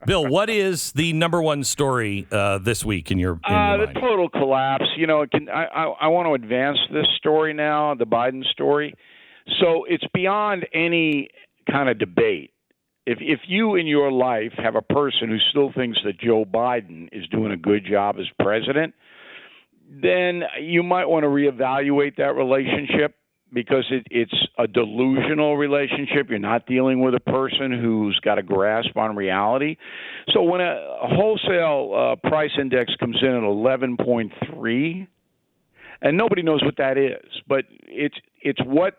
Bill, what is the number one story this week in your mind? The total collapse. I want to advance this story now, the Biden story. So it's beyond any kind of debate. If you in your life have a person who still thinks that Joe Biden is doing a good job as president, then you might want to reevaluate that relationship, because it's a delusional relationship. You're not dealing with a person who's got a grasp on reality. So when a wholesale price index comes in at 11.3, and nobody knows what that is, but it's what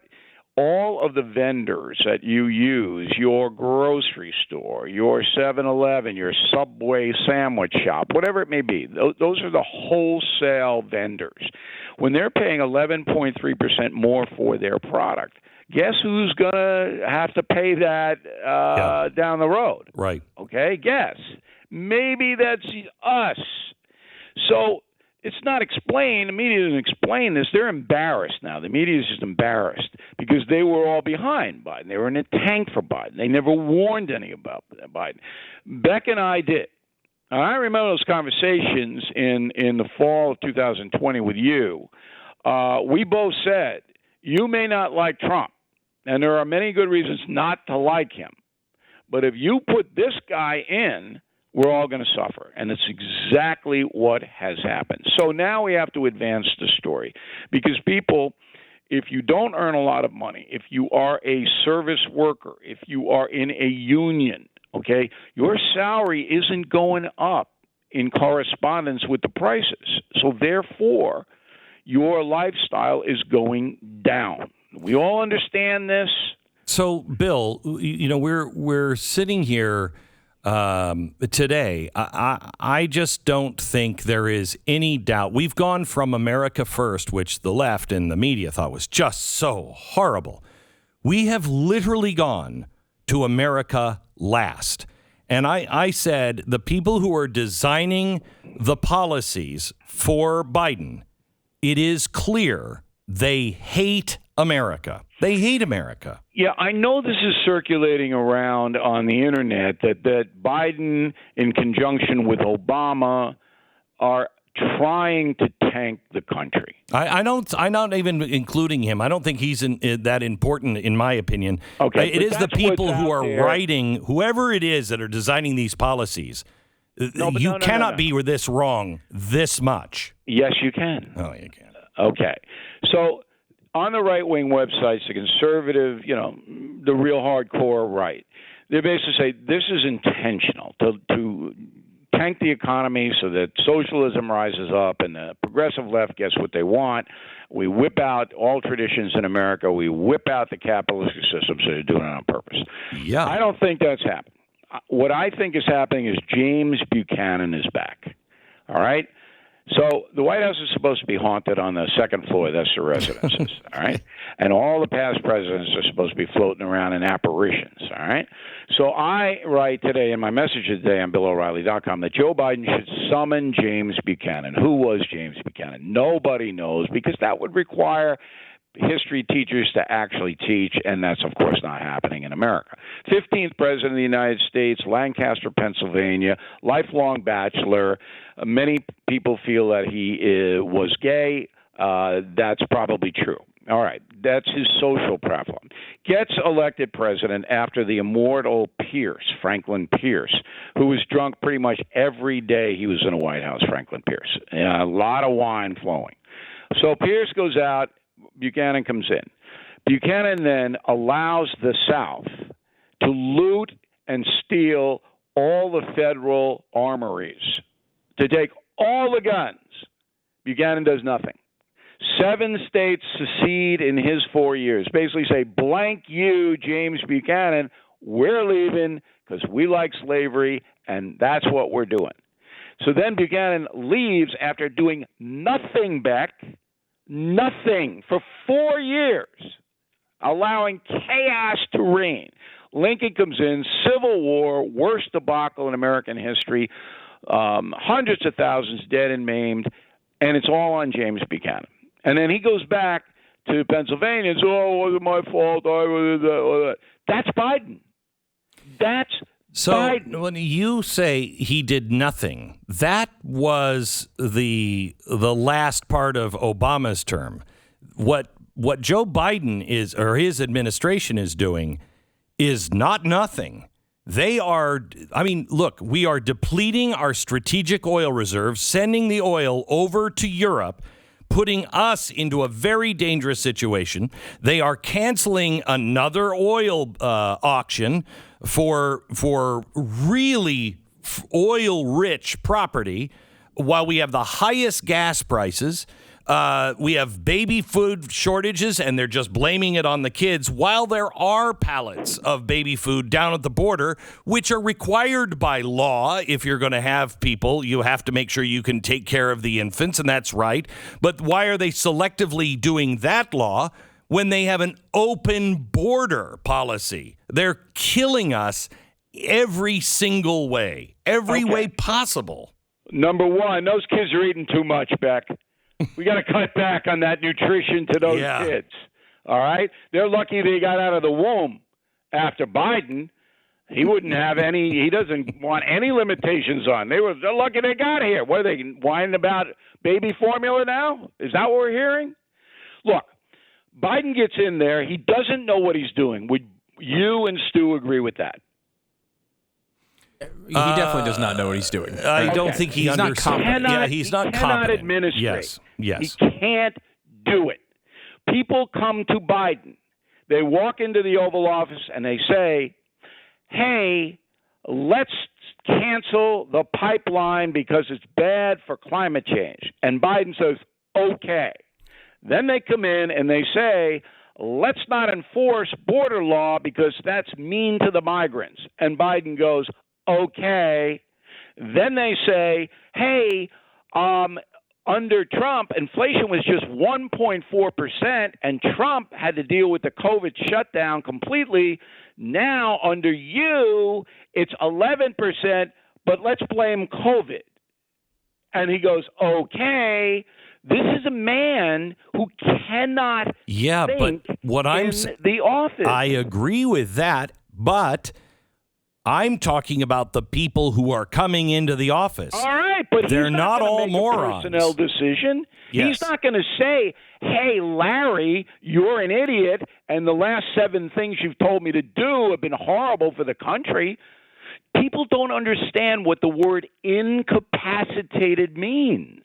all of the vendors that you use, your grocery store, your 7-Eleven, your Subway sandwich shop, whatever it may be, those are the wholesale vendors. When they're paying 11.3% more for their product, guess who's going to have to pay that down the road? Right. Okay, guess. Maybe that's us. So it's not explained. The media doesn't explain this. They're embarrassed now. The media is just embarrassed because they were all behind Biden. They were in a tank for Biden. They never warned any about Biden. Beck and I did. And I remember those conversations in the fall of 2020 with you. We both said, you may not like Trump, and there are many good reasons not to like him. But if you put this guy in, we're all going to suffer. And it's exactly what has happened. So now we have to advance the story, because people, if you don't earn a lot of money, if you are a service worker, if you are in a union, okay, your salary isn't going up in correspondence with the prices. So therefore, your lifestyle is going down. We all understand this. So, Bill, we're sitting here today. I just don't think there is any doubt. We've gone from America First, which the left and the media thought was just so horrible. We have literally gone to America Last. And I said the people who are designing the policies for Biden, it is clear they hate America. They hate America. Yeah, I know this is circulating around on the internet that Biden, in conjunction with Obama, are trying to tank the country. I'm not even including him. I don't think he's that important, in my opinion. Okay, it is the people who are writing, whoever it is that are designing these policies. You cannot be this wrong this much. Yes, you can. Oh, you can. Okay. So on the right-wing websites, the conservative, the real hardcore right, they basically say this is intentional to tank the economy so that socialism rises up and the progressive left gets what they want. We whip out all traditions in America. We whip out the capitalistic system, so they're doing it on purpose. Yeah. I don't think that's happening. What I think is happening is James Buchanan is back. All right? So the White House is supposed to be haunted on the second floor. That's the residences, all right? And all the past presidents are supposed to be floating around in apparitions, all right? So I write today in my message today on BillO'Reilly.com that Joe Biden should summon James Buchanan. Who was James Buchanan? Nobody knows, because that would require history teachers to actually teach, and that's, of course, not happening in America. 15th President of the United States, Lancaster, Pennsylvania, lifelong bachelor. Many people feel that he was gay. That's probably true. All right, that's his social platform. Gets elected president after the immortal Franklin Pierce, who was drunk pretty much every day he was in the White House, Franklin Pierce. A lot of wine flowing. So Pierce goes out, Buchanan comes in. Buchanan then allows the South to loot and steal all the federal armories, to take all the guns. Buchanan does nothing. 7 states secede in his 4 years. Basically say, blank you, James Buchanan, we're leaving because we like slavery, and that's what we're doing. So then Buchanan leaves after doing nothing, Beck. Nothing for 4 years, allowing chaos to reign. Lincoln comes in, Civil War, worst debacle in American history, hundreds of thousands dead and maimed, and it's all on James Buchanan. And then he goes back to Pennsylvania and says, it wasn't my fault. That's Biden. That's So Biden. when you say he did nothing, that was the last part of Obama's term. What Joe Biden is, or his administration is doing, is not nothing. They are, I mean, look, we are depleting our strategic oil reserves, sending the oil over to Europe, putting us into a very dangerous situation. They are canceling another oil auction for really oil-rich property while we have the highest gas prices. We have baby food shortages, and they're just blaming it on the kids, while there are pallets of baby food down at the border, which are required by law. If you're going to have people, you have to make sure you can take care of the infants, and that's right. But why are they selectively doing that law when they have an open border policy? They're killing us every single way, every way possible. Number one, those kids are eating too much, Beck. We got to cut back on that nutrition to those kids. All right? They're lucky they got out of the womb. After Biden, he wouldn't have any. He doesn't want any limitations on. They're lucky they got here. What are they whining about baby formula now? Is that what we're hearing? Look, Biden gets in there. He doesn't know what he's doing. Would you and Stu agree with that? He definitely does not know what he's doing. I don't think he's not competent. He's not cannot competent. administrate. Yes. He can't do it. People come to Biden. They walk into the Oval Office and they say, hey, let's cancel the pipeline because it's bad for climate change. And Biden says, okay. Then they come in and they say, let's not enforce border law because that's mean to the migrants. And Biden goes, okay. Then they say, hey, under Trump, inflation was just 1.4%, and Trump had to deal with the COVID shutdown completely. Now, under you, it's 11%, but let's blame COVID. And he goes, okay. This is a man who cannot think but what I'm in the office. I agree with that, but I'm talking about the people who are coming into the office. All right, but they're he's not gonna all make morons. A personnel decision. Yes. He's not going to say, hey, Larry, you're an idiot, and the last 7 things you've told me to do have been horrible for the country. People don't understand what the word incapacitated means.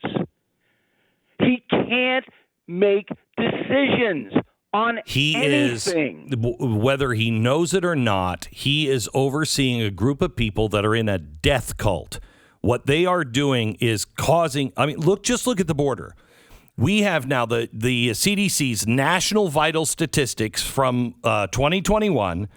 He can't make decisions on anything. Whether he knows it or not, he is overseeing a group of people that are in a death cult. What they are doing is causing, just look at the border. We have now the CDC's national vital statistics from 2021.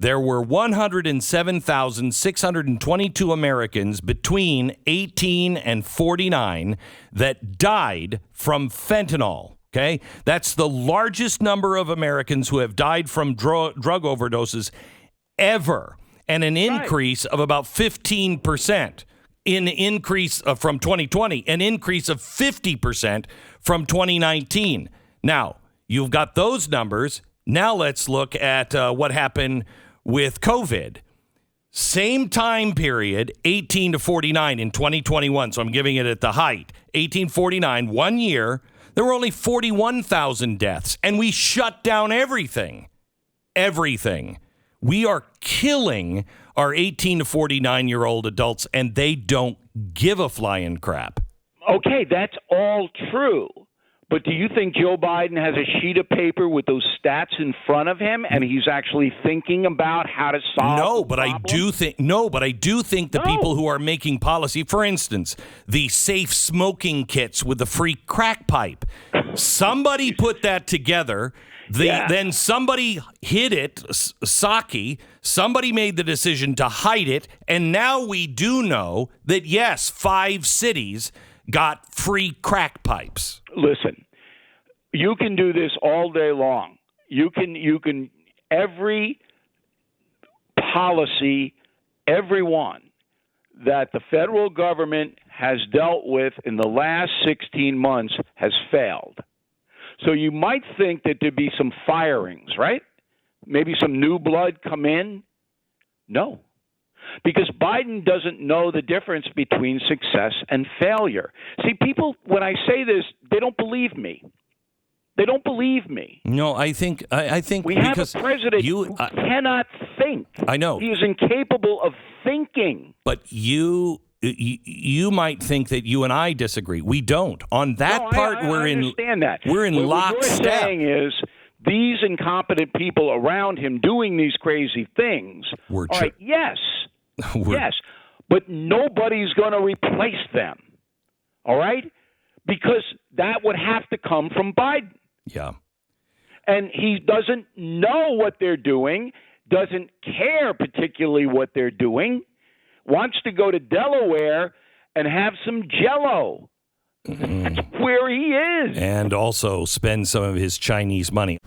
There were 107,622 Americans between 18 and 49 that died from fentanyl. Okay, that's the largest number of Americans who have died from drug overdoses ever, and an increase of about 15%. An increase from 2020, an increase of 50% from 2019. Now, you've got those numbers. Now let's look at what happened with COVID. Same time period, 18 to 49 in 2021. So I'm giving it at the height. 1849, 1 year, there were only 41,000 deaths, and we shut down everything. Everything. We are killing our 18 to 49-year-old adults, and they don't give a flying crap. Okay, that's all true. But do you think Joe Biden has a sheet of paper with those stats in front of him, and he's actually thinking about how to solve the problem? But I do think the people who are making policy, for instance, the safe smoking kits with the free crack pipe, somebody put that together. Then somebody hid it, Psaki. Somebody made the decision to hide it, and now we do know that, yes, 5 cities got free crack pipes. Listen, you can do this all day long. You can every policy, everyone that the federal government has dealt with in the last 16 months has failed. So you might think that there'd be some firings, right? Maybe some new blood come in. No. because Biden doesn't know the difference between success and failure. See, people, when I say this, they don't believe me. They don't believe me. No, I think we have a president who cannot think. I know. He is incapable of thinking. But you might think that you and I disagree. We don't. On that part, I understand that. We're in lockstep. What you're saying is these incompetent people around him doing these crazy things. All right, yes. Yes. But nobody's going to replace them. All right? Because that would have to come from Biden. Yeah. And he doesn't know what they're doing, doesn't care particularly what they're doing, wants to go to Delaware and have some Jell-O. That's where he is. And also spend some of his Chinese money.